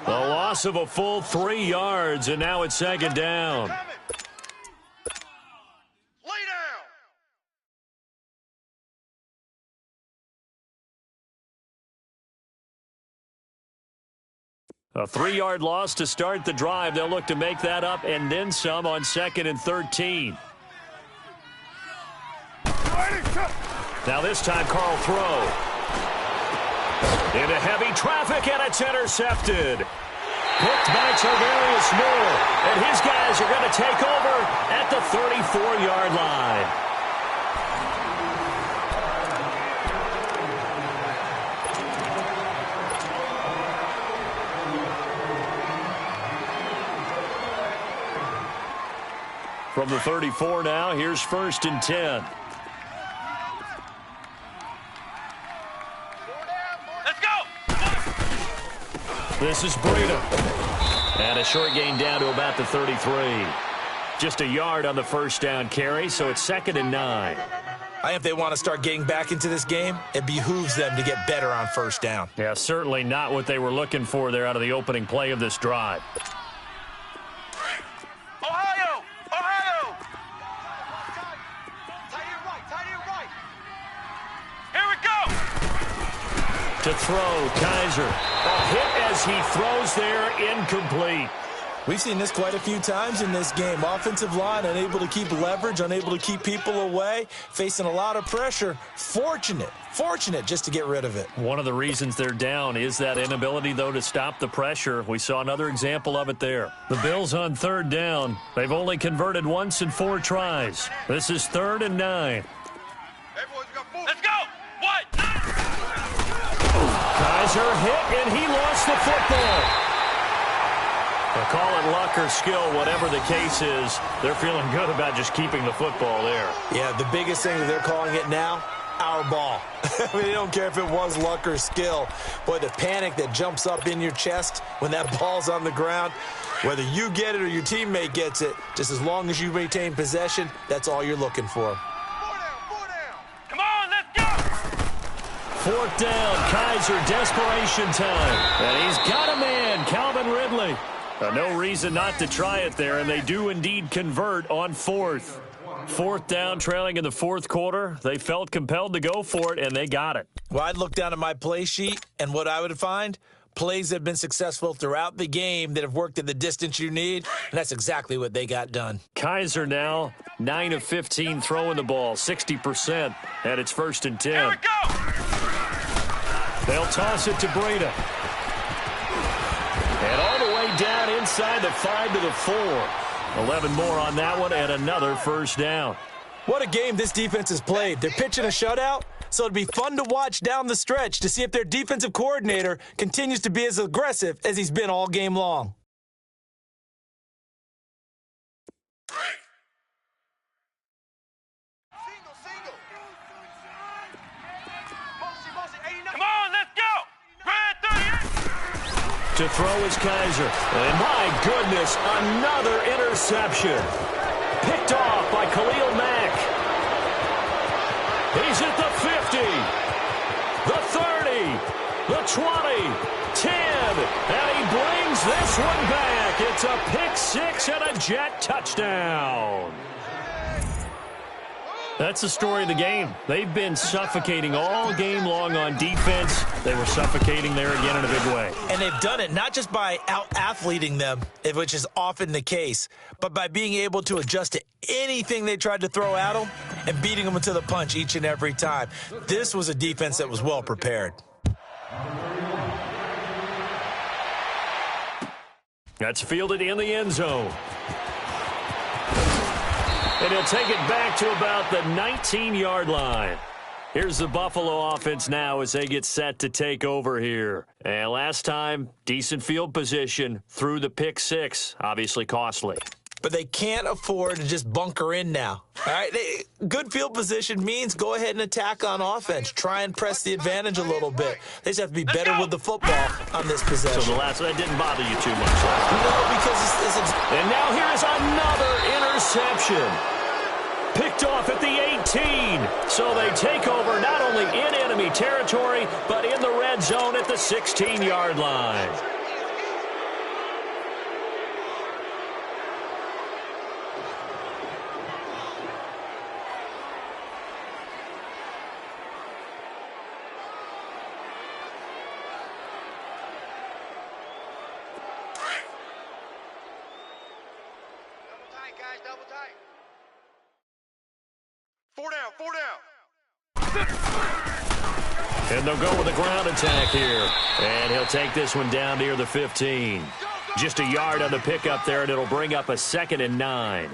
A loss of a full 3 yards, and now it's 2nd down. A 3-yard loss to start the drive. They'll look to make that up and then some on 2nd and 13. Now this time, Carl throw. Into heavy traffic, and it's intercepted. Hooked by Tarvarius Moore, and his guys are going to take over at the 34-yard line. From the 34 now, here's 1st and 10. Let's go! This is Breida. And a short gain down to about the 33. Just a yard on the first down carry, so it's 2nd and 9. I think if they want to start getting back into this game, it behooves them to get better on first down. Yeah, certainly not what they were looking for there out of the opening play of this drive. Ohio! Ohio! Tight end right. Here we go! To throw, Kaiser. A hit as he throws there, incomplete. We've seen this quite a few times in this game. Offensive line unable to keep leverage, unable to keep people away, facing a lot of pressure. Fortunate just to get rid of it. One of the reasons they're down is that inability, though, to stop the pressure. We saw another example of it there. The Bills on 3rd down. They've only converted once in 4 tries. This is 3rd and 9. Let's go! What? Kaiser hit, and he lost the football. They'll call it luck or skill, whatever the case is. They're feeling good about just keeping the football there. Yeah, the biggest thing that they're calling it now, our ball. I mean, they don't care if it was luck or skill. Boy, the panic that jumps up in your chest when that ball's on the ground, whether you get it or your teammate gets it, just as long as you maintain possession, that's all you're looking for. 4 down. Come on, let's go! 4th down, Kaiser, desperation time. And he's got a man, Calvin Ridley. No reason not to try it there, and they do indeed convert on 4th. 4th down, trailing in the 4th quarter. They felt compelled to go for it, and they got it. Well, I'd look down at my play sheet, and what I would find, plays that have been successful throughout the game that have worked at the distance you need, and that's exactly what they got done. Kaiser now, 9 of 15 throwing the ball, 60%, and it's 1st and 10. Here we go! They'll toss it to Breida. And all the way down inside the 5 to the 4. 11 more on that one and another 1st down. What a game this defense has played. They're pitching a shutout, so it'd be fun to watch down the stretch to see if their defensive coordinator continues to be as aggressive as he's been all game long. Come on, let's go! Red 38! To throw is Kaiser. And my goodness, another interception. Picked off by Khalil Mack. He's at the 50, the 30, the 20, 10, and he brings this one back. It's a pick 6 and a Jet touchdown. That's the story of the game. They've been suffocating all game long on defense. They were suffocating there again in a big way. And they've done it not just by out-athleting them, which is often the case, but by being able to adjust to anything they tried to throw at them and beating them to the punch each and every time. This was a defense that was well prepared. That's fielded in the end zone. And he'll take it back to about the 19-yard line. Here's the Buffalo offense now as they get set to take over here. And last time, decent field position through the pick 6. Obviously costly. But they can't afford to just bunker in now. All right, good field position means go ahead and attack on offense. Try and press the advantage a little bit. They just have to be better with the football on this possession. So the last that didn't bother you too much. No, because it's and now here is another interception. Picked off at the 18. So they take over not only in enemy territory, but in the red zone at the 16-yard line. guys, double tight. 4 down, 4 down. And they'll go with a ground attack here. And he'll take this one down near the 15. Just a yard on the pickup there, and it'll bring up a 2nd and 9.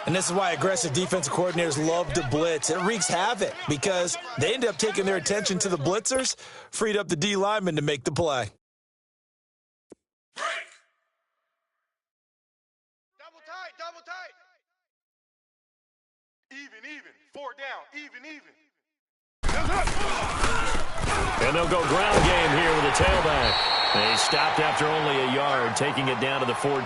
And this is why aggressive defensive coordinators love to blitz. It wreaks havoc because they end up taking their attention to the blitzers, freed up the D lineman to make the play. Double tight, double tight. Even. 4 down, even. And they'll go ground game here with a tailback. They stopped after only a yard, taking it down to the 14.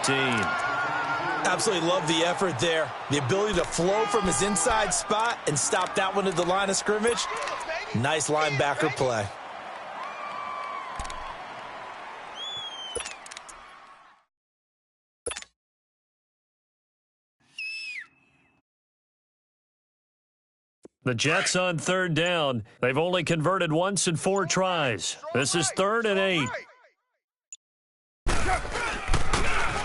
Absolutely love the effort there. The ability to flow from his inside spot and stop that one at the line of scrimmage. Nice linebacker play. The Jets on 3rd down. They've only converted once in 4 tries. This is 3rd and 8.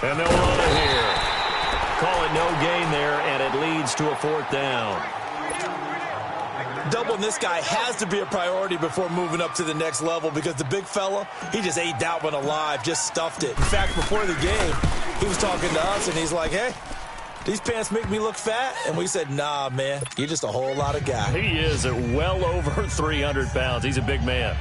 And they'll run it here. Call it no gain there, and it leads to a 4th down. Doubling this guy has to be a priority before moving up to the next level because the big fella, he just ate that one alive, just stuffed it. In fact, before the game, he was talking to us, and he's like, hey, these pants make me look fat? And we said, nah, man, you're just a whole lot of guy. He is at well over 300 pounds. He's a big man.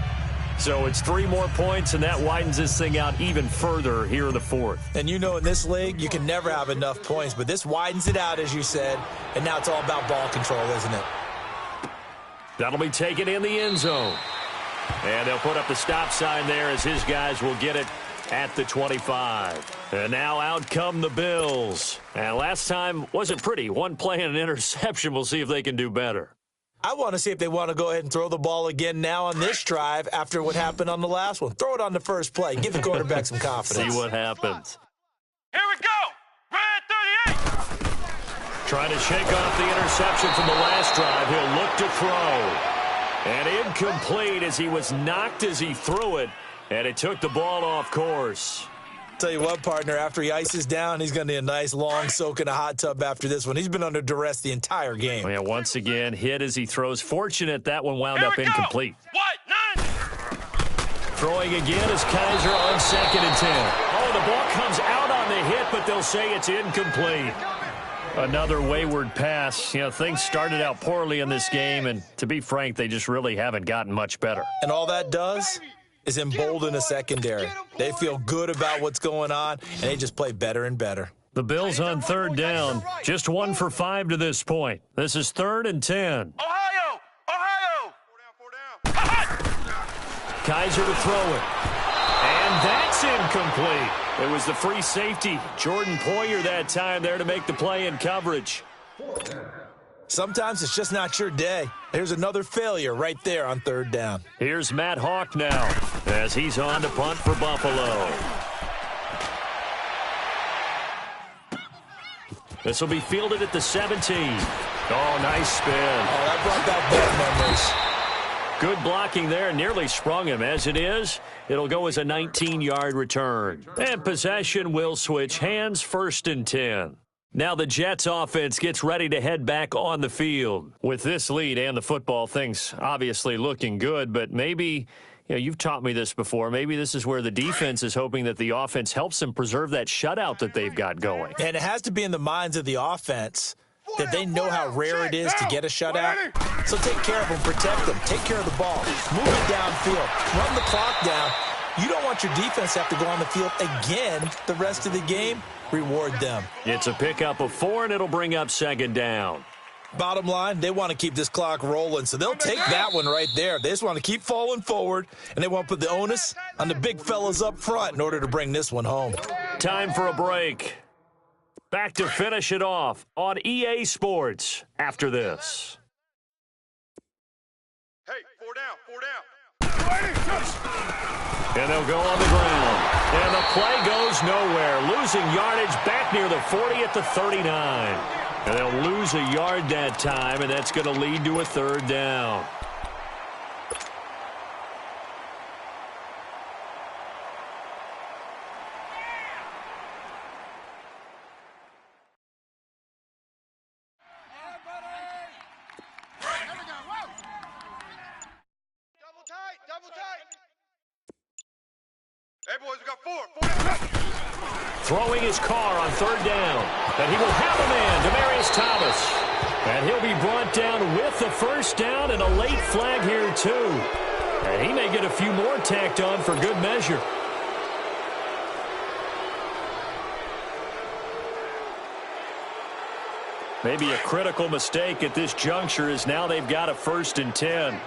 So it's 3 more points, and that widens this thing out even further here in the 4th. And you know in this league, you can never have enough points, but this widens it out, as you said, and now it's all about ball control, isn't it? That'll be taken in the end zone. And they'll put up the stop sign there as his guys will get it at the 25. And now out come the Bills. And last time wasn't pretty. 1 play and an interception. We'll see if they can do better. I want to see if they want to go ahead and throw the ball again now on this drive after what happened on the last one. Throw it on the first play. Give the quarterback some confidence. See what happens. Here we go. Red 38. Trying to shake off the interception from the last drive. He'll look to throw. And incomplete as he was knocked as he threw it. And it took the ball off course. Tell you what, partner, after he ices down, he's going to need a nice long soak in a hot tub after this one. He's been under duress the entire game. Yeah, once again, hit as he throws. Fortunate that one wound up incomplete. What? 9. Throwing again is Kaiser on 2nd and 10. Oh, the ball comes out on the hit, but they'll say it's incomplete. Another wayward pass. You know, things started out poorly in this game, and to be frank, they just really haven't gotten much better. And all that does is embolden a secondary. They feel good about what's going on, and they just play better and better. The Bills on 3rd down. Just 1 for 5 to this point. This is 3rd and 10. Ohio. 4 down. Kaiser to throw it. And that's incomplete. It was the free safety, Jordan Poyer, that time there to make the play in coverage. Sometimes it's just not your day. Here's another failure right there on 3rd down. Here's Matt Hawk now as he's on to punt for Buffalo. This will be fielded at the 17. Oh, nice spin. Oh, that brought back bad memories. Good blocking there, nearly sprung him. As it is, it'll go as a 19-yard return. And possession will switch hands, 1st and 10. Now the Jets offense gets ready to head back on the field. With this lead and the football, things obviously looking good, but maybe, you know, you've taught me this before, maybe this is where the defense is hoping that the offense helps them preserve that shutout that they've got going. And it has to be in the minds of the offense that they know how rare it is to get a shutout. So take care of them, protect them, take care of the ball, move it downfield, run the clock down. You don't want your defense to have to go on the field again the rest of the game. Reward them. It's a pickup of 4, and it'll bring up 2nd down. Bottom line, they want to keep this clock rolling, so they'll take that one right there. They just want to keep falling forward, and they want to put the onus on the big fellas up front in order to bring this one home. Time for a break. Back to finish it off on EA Sports after this. Hey, 4 down. And they'll go on the ground. And the play goes nowhere. Losing yardage back near the 40 at the 39. And they'll lose a yard that time, and that's going to lead to a 3rd down. Double tight. Hey, boys, we got four. Throwing his car on third down. And he will have a man, Demaryius Thomas. And he'll be brought down with the first down and a late flag here, too. And he may get a few more tacked on for good measure. Maybe a critical mistake at this juncture is now they've got a 1st and 10.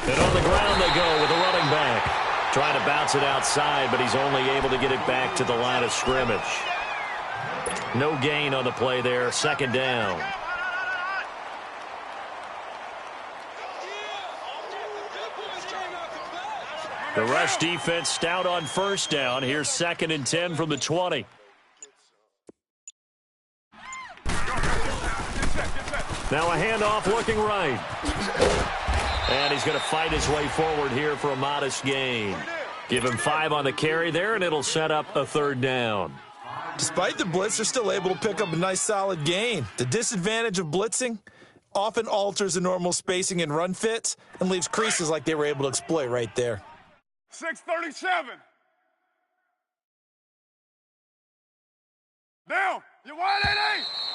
And on the ground they go with the running back. Trying to bounce it outside, but he's only able to get it back to the line of scrimmage. No gain on the play there. 2nd down. The rush defense stout on 1st down. Here's 2nd and 10 from the 20. Now a handoff looking right. And he's going to fight his way forward here for a modest gain. Give him 5 on the carry there, and it'll set up a 3rd down. Despite the blitz, they're still able to pick up a nice solid gain. The disadvantage of blitzing often alters the normal spacing and run fits and leaves creases like they were able to exploit right there. 637. Down. You 188.